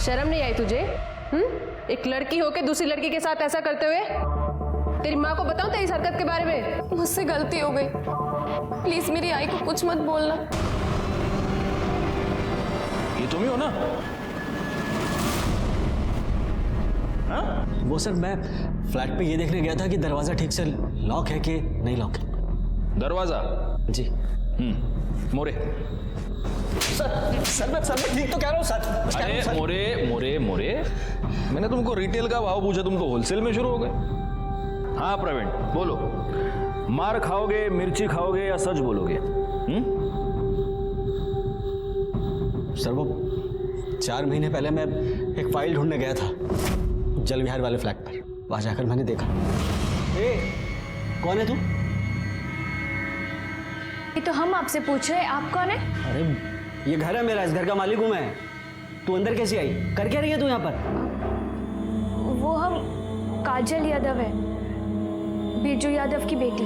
शर्म नहीं आई तुझे? एक लड़की होके दूसरी लड़की के साथ ऐसा करते हुए? तेरी माँ को बताऊं तेरी इस हरकत के बारे में? मुझसे गलती हो गई, प्लीज मेरी आई को कुछ मत बोलना। ये तुम ही हो ना? हाँ? वो सर मैं फ्लैट पे ये देखने गया था कि दरवाजा ठीक से लॉक है कि नहीं लॉक है। दरवाजा? जी। मोरे। सर मैं ठीक तो कह रहा हूँ सर। अरे मोरे मैंने तुमको रिटेल का भाव पूछा, तुम तो होलसेल में शुरू हो गए। हाँ प्रवीण बोलो, मार खाओगे, मिर्ची खाओगे या सच बोलोगे? सर वो 4 महीने पहले मैं एक फाइल ढूंढने गया था जल विहार वाले फ्लैट पर। वहां जाकर मैंने देखा। कौन है तू? ये तो हम आपसे पूछ रहे हैं, आप कौन है? अरे ये घर है मेरा, इस घर का मालिक हूं मैं। तू अंदर कैसी आई? कर क्या रही है तू यहाँ पर? वो हम काजल यादव है, बिरजू यादव की बेटी।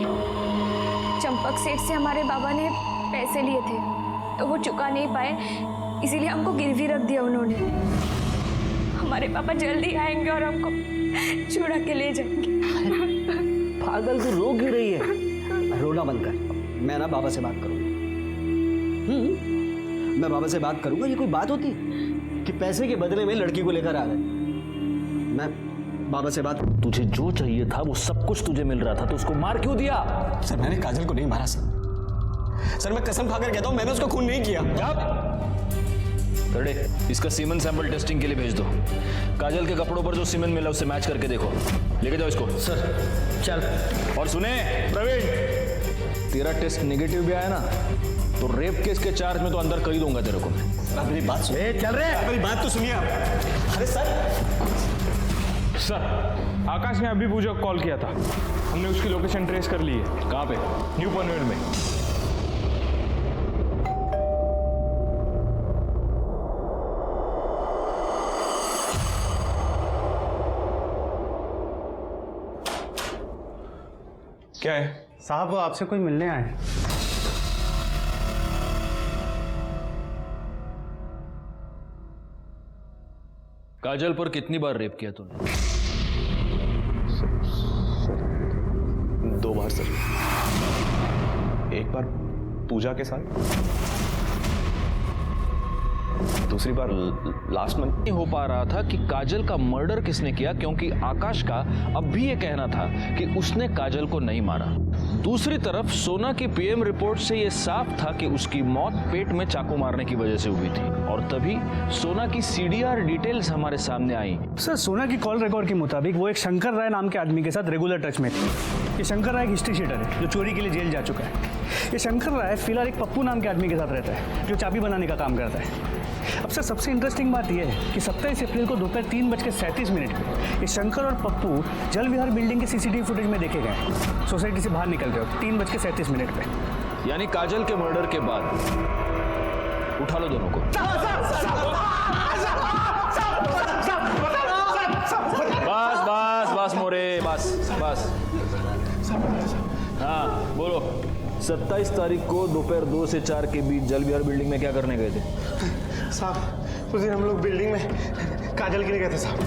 चंपक सेठ से हमारे बाबा ने पैसे लिए थे तो वो चुका नहीं पाए, इसीलिए हमको गिरवी रख दिया उन्होंने। हमारे पापा जल्दी आएंगे और हमको छुड़ा के ले जाएंगे। पागल तू रो क्यों रही है? रोना बंद कर। मैं ना बाबा से बात करूंगा। मैं बाबा से बात करूंगा। ये कोई बात होती कि पैसे के बदले में लड़की को लेकर आ गए? मैं बाबा से बात। तुझे जो चाहिए था वो सब कुछ तुझे मिल रहा था तो उसको मार क्यों दिया? सर मैंने काजल को नहीं मारा सर मैं कसम खाकर कहता हूं मैंने उसका खून नहीं किया। करड़े, इसका सीमेंट सैंपल टेस्टिंग के लिए भेज दो। काजल के कपड़ों पर जो सीमेंट मिला उससे मैच करके देखो। लेके जाओ इसको। सर चल। और सुने प्रवीण, तेरा टेस्ट नेगेटिव भी आया ना तो रेप केस के चार्ज में तो अंदर कर ही दूंगा तेरे को मैं। मेरी बात सुन। चल रहे मेरी बात तो सुनिए आप। अरे सर आकाश ने अभी पूजा को कॉल किया था, हमने उसकी लोकेशन ट्रेस कर ली है। कहाँ पे? न्यू पनवेल में। क्या है साहब? वो आपसे कोई मिलने आए हैं। काजल पर कितनी बार रेप किया तूने? 2 बार सर। एक बार पूजा के साथ, दूसरी बार लास्ट मंथ। नहीं हो पा रहा था कि काजल का मर्डर किसने किया, क्योंकि आकाश का अब भी ये कहना था कि उसने काजल को नहीं मारा। दूसरी तरफ सोना की पीएम रिपोर्ट से ये साफ था कि उसकी मौत पेट में चाकू मारने की वजह से हुई थी। और तभी सोना की सीडीआर डिटेल्स हमारे सामने आई। सर सोना की कॉल रिकॉर्ड के मुताबिक वो एक शंकर राय नाम के आदमी के साथ रेगुलर टच में थी। ये शंकर राय एक हिस्ट्री शीटर है जो चोरी के लिए जेल जा चुका है। ये शंकर राय फिलहाल एक पप्पू नाम के आदमी के साथ रहता है जो चाबी बनाने का काम करता है। अब सर सबसे इंटरेस्टिंग बात यह है कि 27 अप्रैल को दोपहर 3:37 पे ये शंकर और पप्पू जल विहार बिल्डिंग के सीसीटीवी फुटेज में देखे गए। सोसाइटी से बाहर निकल रहे हो 3:37 पे। यानी काजल के मर्डर के बाद। उठा लो दोनों को। बस मोरे, बस। हाँ बोलो, 27 तारीख को दोपहर 2 से 4 के बीच जल विहार बिल्डिंग में क्या करने गए थे? साहब उस दिन हम लोग बिल्डिंग में काजल के लिए गए थे साहब।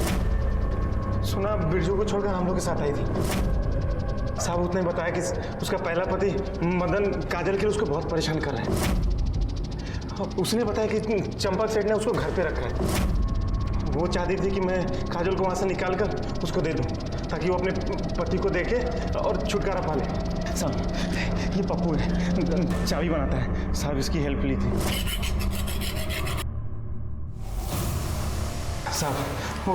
सुना बिरजू को छोड़कर हम लोग के साथ आई थी साहब। उसने बताया कि उसका पहला पति मदन काजल के लिए उसको बहुत परेशान कर रहा है। उसने बताया कि चंपक सेठ ने उसको घर पे रखा है। वो चाहती थी कि मैं काजल को वहाँ से निकाल कर उसको दे दूँ ताकि वो अपने पति को देखे और छुटकारा पा ले। साहब ये पप्पू है, चाबी बनाता है साहब, इसकी हेल्प ली थी साहब। वो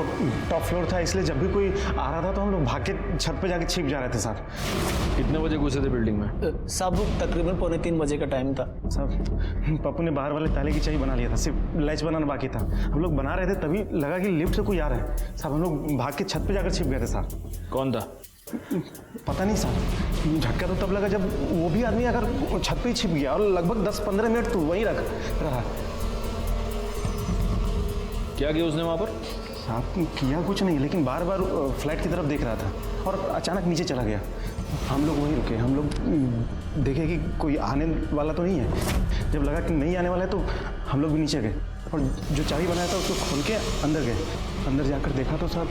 टॉप फ्लोर था इसलिए जब भी कोई आ रहा था तो हम लोग भाग के छत पे जाके छिप जा रहे थे साहब। कितने बजे घुसे थे बिल्डिंग में? साहब तकरीबन 2:45 बजे का टाइम था साहब। पप्पू ने बाहर वाले ताले की चाबी बना लिया था, सिर्फ लैच बनाना बाकी था। हम लोग बना रहे थे तभी लगा कि लिफ्ट से कोई आ रहा है साहब। हम लोग भाग के छत पे जाकर छिप गए थे साहब। कौन था? पता नहीं साहब, झटका तो तब लगा जब वो भी आदमी अगर छत पे ही छिप गया और लगभग 10-15 मिनट तो वहीं रहा। क्या किया उसने वहाँ पर? साहब किया कुछ नहीं, लेकिन बार बार फ्लैट की तरफ देख रहा था और अचानक नीचे चला गया। हम लोग वहीं रुके, हम लोग देखे कि कोई आने वाला तो नहीं है। जब लगा कि नहीं आने वाला है तो हम लोग भी नीचे गए और जो चाबी बनाया था उसको खोल के अंदर गए। अंदर जाकर देखा तो साहब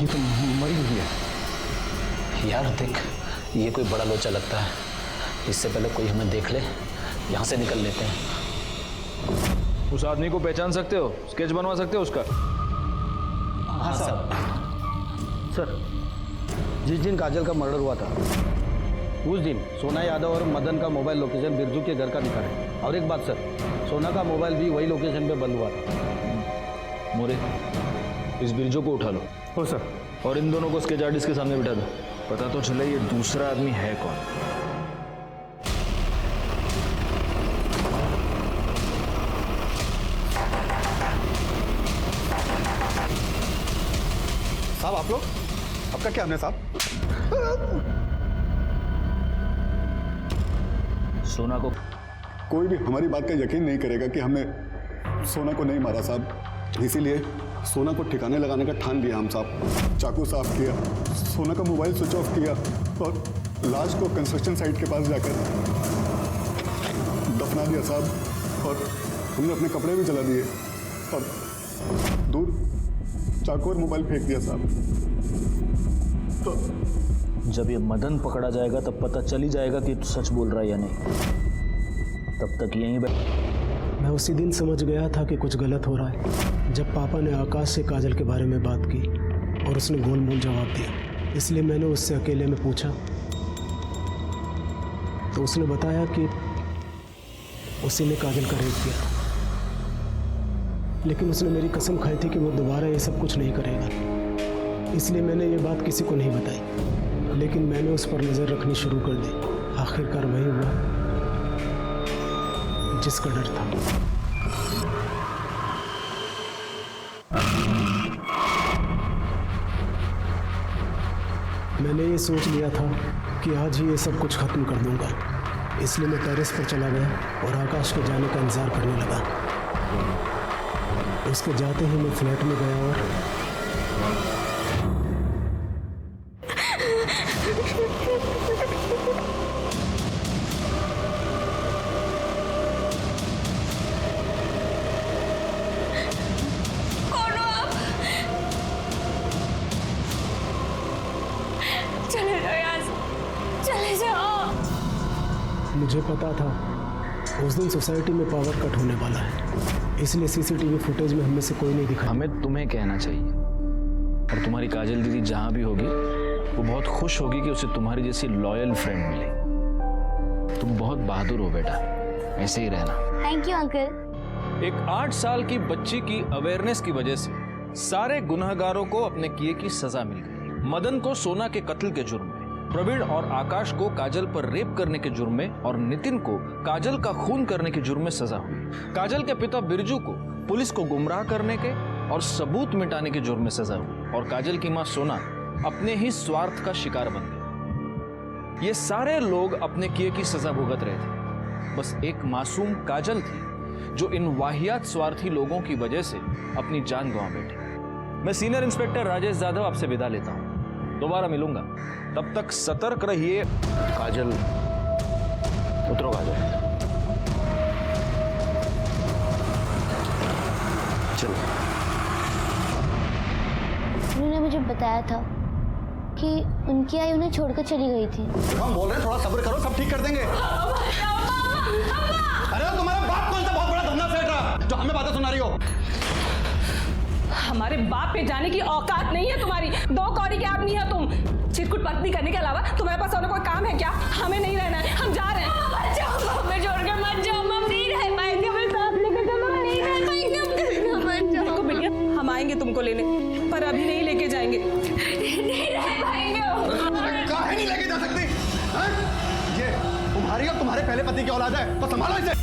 ये तो मरी हुई है। यार देख, ये कोई बड़ा लोचा लगता है। इससे पहले कोई हमें देख ले, यहाँ से निकल लेते हैं। उस आदमी को पहचान सकते हो? स्केच बनवा सकते हो उसका? हाँ साहब। सर, जिस दिन काजल का मर्डर हुआ था उस दिन सोना यादव और मदन का मोबाइल लोकेशन बिरजू के घर का दिखा है। और एक बात सर, सोना का मोबाइल भी वही लोकेशन पे बंद हुआ था। मोरे, इस बिरजू को उठा लो। हो सर। और इन दोनों को स्केच आर्टिस्ट के सामने बिठा दो। पता तो चले ये दूसरा आदमी है कौन। साहब आप लोग, आपका क्या हमने साहब? सोना को कोई भी हमारी बात का यकीन नहीं करेगा कि हमने सोना को नहीं मारा साहब। इसीलिए सोना को ठिकाने लगाने का ठान लिया हम साहब। चाकू साफ किया, सोना का मोबाइल स्विच ऑफ किया और लाश को कंस्ट्रक्शन साइट के पास जाकर दफना दिया साहब। और हमने अपने कपड़े भी जला दिए और दूर चाकू और मोबाइल फेंक दिया साहब। तो जब ये मदन पकड़ा जाएगा तब पता चल ही जाएगा कि तू सच बोल रहा है या नहीं। तब तक यहीं मैं उसी दिन समझ गया था कि कुछ गलत हो रहा है, जब पापा ने आकाश से काजल के बारे में बात की और उसने गोलमोल जवाब दिया। इसलिए मैंने उससे अकेले में पूछा तो उसने बताया कि उसी ने काजल का रेप किया। लेकिन उसने मेरी कसम खाई थी कि वो दोबारा ये सब कुछ नहीं करेगा। इसलिए मैंने ये बात किसी को नहीं बताई, लेकिन मैंने उस पर नज़र रखनी शुरू कर दी। आखिरकार वही हुआ जिसका डर था। मैंने ये सोच लिया था कि आज ही ये सब कुछ खत्म कर दूंगा। इसलिए मैं टेरेस पर चला गया और आकाश के जाने का इंतजार करने लगा। उसके जाते ही मैं फ्लैट में गया और चले जाओ यहाँ से, चले जाओ। मुझे पता था उस दिन सोसाइटी में पावर कट होने वाला है, इसलिए सीसीटीवी फुटेज में हमें से कोई नहीं दिखा। हमें तुम्हें कहना चाहिए, और तुम्हारी काजल दीदी जहां भी होगी वो बहुत खुश होगी कि उसे तुम्हारी जैसी लॉयल फ्रेंड मिली। तुम बहुत बहादुर हो बेटा, ऐसे ही रहना। Thank you uncle. एक 8 साल की बच्ची की अवेयरनेस की वजह से सारे गुनहगारों को अपने किए की सजा मिल गई। मदन को सोना के कत्ल के जुर्म में, प्रवीण और आकाश को काजल पर रेप करने के जुर्म में और नितिन को काजल का खून करने के जुर्म में सजा हुई। काजल के पिता बिरजू को पुलिस को गुमराह करने के और सबूत मिटाने के जुर्म में सजा हुई। और काजल की मां सोना अपने ही स्वार्थ का शिकार बन गई। ये सारे लोग अपने किए की सजा भुगत रहे थे। बस एक मासूम काजल थी जो इन वाहियात स्वार्थी लोगों की वजह से अपनी जान गंवा बैठी। मैं सीनियर इंस्पेक्टर राजेश यादव आपसे विदा लेता हूं। दोबारा मिलूंगा, तब तक सतर्क रहिए। काजल, उतरो काजल, चलो। उन्होंने मुझे बताया था कि उनकी आई उन्हें छोड़कर चली गई थी। हम बोल रहे हैं थोड़ा सब्र करो, सब ठीक कर देंगे। अरे तुम्हारा बाप कौन सा बहुत बड़ा धंधा सेठ रहा जो हमें बातें सुना रही हो? हमारे बाप पे जाने की औकात नहीं है तुम्हारी। 2 कौड़ी के आदमी है तुम। चिरकुट पत्नी करने के अलावा तुम्हारे पास और कोई काम है क्या? हमें नहीं रहना है, हम जा रहे हैं। मत जाओ, हमें छोड़ के मत जाओ। हम नहीं रह पाएंगे, हमें साथ लेकर चलो। हम नहीं रह पाएंगे, मत जाओ। देखो बिटिया, हम आएंगे तुमको लेने, पर अभी नहीं लेके जाएंगे। नहीं रह पाएंगे। काहे नहीं लेके जा सकती? ये तुम्हारी और तुम्हारे पहले पति की औलाद है, तो संभालो इसे।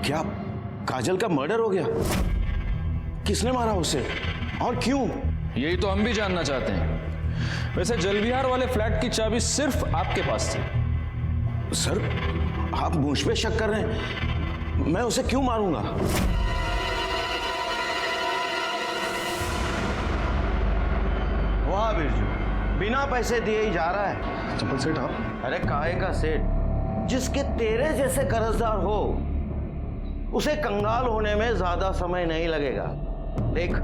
क्या काजल का मर्डर हो गया? किसने मारा उसे और क्यों? यही तो हम भी जानना चाहते हैं। वैसे जलविहार वाले फ्लैट की चाबी सिर्फ आपके पास थी। सर, आप मुझ पे शक कर रहे हैं? मैं उसे क्यों मारूंगा? वाह बिरजू, बिना पैसे दिए ही जा रहा है। चप्पल सेठ आप? अरे काहे का सेठ? जिसके तेरे जैसे कर्जदार हो उसे कंगाल होने में ज्यादा समय नहीं लगेगा। देख,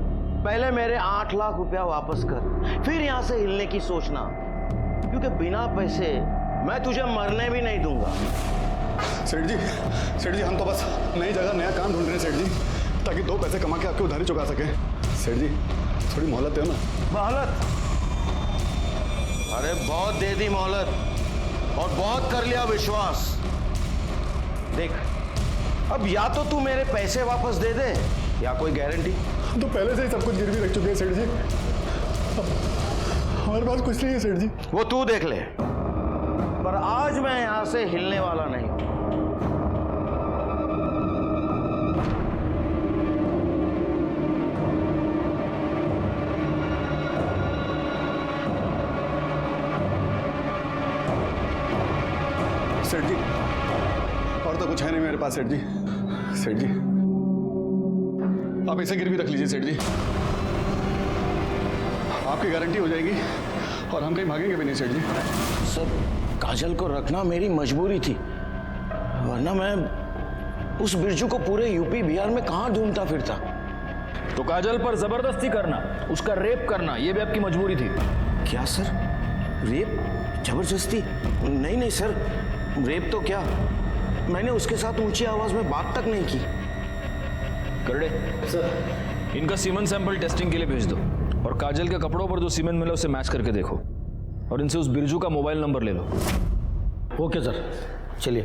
पहले मेरे 8 लाख रुपया वापस कर, फिर यहां से हिलने की सोचना, क्योंकि बिना पैसे मैं तुझे मरने भी नहीं दूंगा। सेठ जी हम तो बस नई जगह नया काम ढूंढ रहे हैं सेठ जी, ताकि 2 पैसे कमा के आपकी उधारी चुका सके। सेठ जी थोड़ी मोहलत दो ना। मोहलत? अरे बहुत दे दी मोहलत और बहुत कर लिया विश्वास। देख, अब या तो तू मेरे पैसे वापस दे दे या कोई गारंटी। तो पहले से ही सब कुछ गिरवी रख चुके हैं सेठ जी, हमारे पास कुछ नहीं है सेठ जी। वो तू देख ले, पर आज मैं यहां से हिलने वाला नहीं। सेठ जी और तो कुछ है नहीं मेरे पास सेठ जी। सेठ जी आप इसे गिरवी रख लीजिए सेठ जी, आपकी गारंटी हो जाएगी और हम कहीं भागेंगे भी नहीं सेठ जी। सर, काजल को रखना मेरी मजबूरी थी, वरना मैं उस बिरजू को पूरे यूपी बिहार में कहां ढूंढता फिरता। तो काजल पर जबरदस्ती करना, उसका रेप करना, यह भी आपकी मजबूरी थी? क्या सर? रेप? जबरदस्ती? नहीं सर, रेप तो क्या, मैंने उसके साथ ऊंची आवाज में बात तक नहीं की। करड़े सर, इनका सीमेंट सैंपल टेस्टिंग के लिए भेज दो और काजल के कपड़ों पर जो सीमेंट मिला उसे मैच करके देखो और इनसे उस बिरजू का मोबाइल नंबर ले लो। ओके सर, चलिए।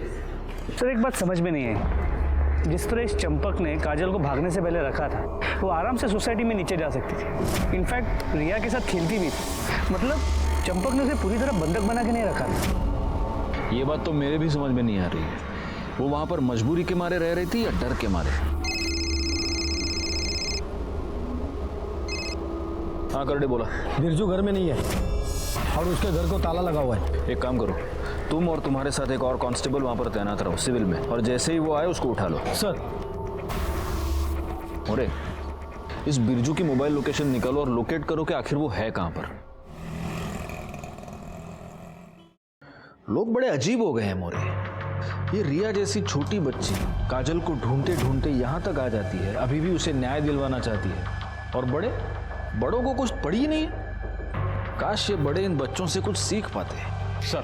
सर एक बात समझ में नहीं है, जिस तरह इस चंपक ने काजल को भागने से पहले रखा था, वो आराम से सोसाइटी में नीचे जा सकती थी। इनफैक्ट रिया के साथ खेलती भी थी। मतलब चंपक ने उसे पूरी तरह बंधक बना के नहीं रखा था। ये बात तो मेरे भी समझ में नहीं आ रही है, वो वहां पर मजबूरी के मारे रह रही थी या डर के मारे? हाँ करड़े बोला। बिरजू घर में नहीं है और उसके घर को ताला लगा हुआ है। एक काम करो, तुम और तुम्हारे साथ एक और कांस्टेबल वहां पर तैनात रहो सिविल में, और जैसे ही वो आए उसको उठा लो। सर। अरे इस बिरजू की मोबाइल लोकेशन निकालो और लोकेट करो कि आखिर वो है कहां पर। लोग बड़े अजीब हो गए हैं मोरे। ये रिया जैसी छोटी बच्ची काजल को ढूंढते ढूंढते यहां तक आ जाती है, अभी भी उसे न्याय दिलवाना चाहती है, और बड़ों को कुछ पड़ी ही नहीं है। काश ये बड़े इन बच्चों से कुछ सीख पाते। सर,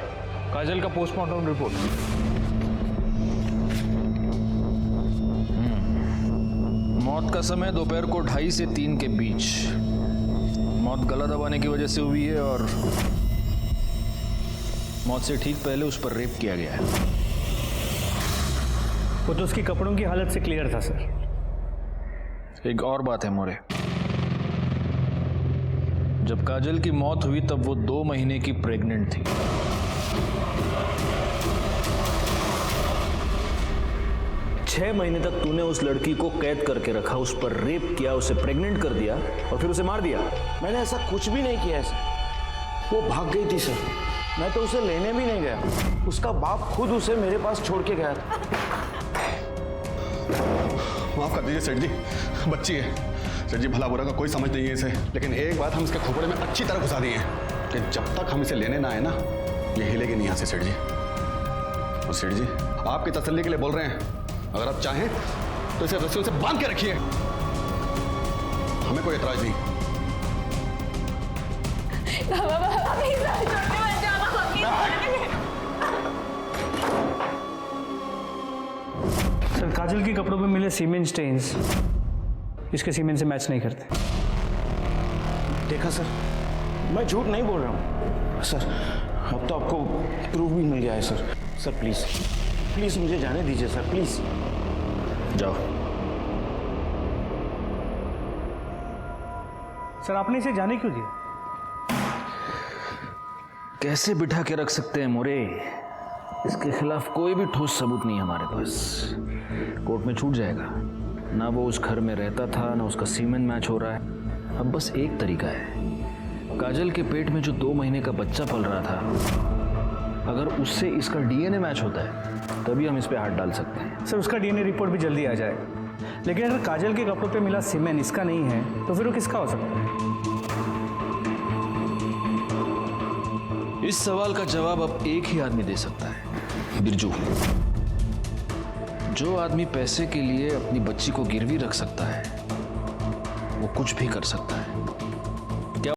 काजल का पोस्टमार्टम रिपोर्ट। मौत का समय दोपहर को 2:30 से 3 के बीच। मौत गला दबाने की वजह से हुई है और मौत से ठीक पहले उस पर रेप किया गया है। वो तो उसकी कपड़ों की हालत से क्लियर था सर। एक और बात है मोरे, जब काजल की मौत हुई तब वो 2 महीने की प्रेग्नेंट थी। छह महीने तक तूने उस लड़की को कैद करके रखा, उस पर रेप किया, उसे प्रेग्नेंट कर दिया और फिर उसे मार दिया। मैंने ऐसा कुछ भी नहीं किया है सर। वो भाग गई थी सर, मैं तो उसे लेने भी नहीं गया। उसका बाप खुद उसे मेरे पास छोड़ के गया था। माफ कर दीजिए सेठ जी, बच्ची है सेठ जी, भला बुरा का कोई समझ नहीं है इसे, लेकिन एक बात हम इसके खोपड़े में अच्छी तरह घुसा दिए हैं कि जब तक हम इसे लेने ना आए ना, ये हिलेगी नहीं यहाँ से सेठ जी। और सेठ जी आपकी तसल्ली के लिए बोल रहे हैं, अगर आप चाहें तो इसे रस्सियों से बांध के रखिए, हमें कोई एतराज नहीं। सर काजल के कपड़ों पे मिले सीमेंट स्टेन्स इसके सीमेंट से मैच नहीं करते। देखा सर, मैं झूठ नहीं बोल रहा हूँ सर। अब तो आपको प्रूफ भी मिल गया है सर। सर प्लीज प्लीज मुझे जाने दीजिए सर, प्लीज। जाओ। सर आपने इसे जाने क्यों दिया? कैसे बिठा के रख सकते हैं मोरे? इसके खिलाफ कोई भी ठोस सबूत नहीं है हमारे पास। कोर्ट में छूट जाएगा। ना वो उस घर में रहता था, ना उसका सीमेन मैच हो रहा है। अब बस एक तरीका है, काजल के पेट में जो 2 महीने का बच्चा पल रहा था, अगर उससे इसका डीएनए मैच होता है तभी हम इस पे हाथ डाल सकते हैं। सर उसका डीएनए रिपोर्ट भी जल्दी आ जाएगा, लेकिन अगर काजल के कपड़ों पे मिला सीमेन इसका नहीं है तो फिर वो किसका हो सकता है? इस सवाल का जवाब अब एक ही आदमी दे सकता है, बिरजू। जो आदमी पैसे के लिए अपनी बच्ची को गिरवी रख सकता है वो कुछ भी कर सकता है।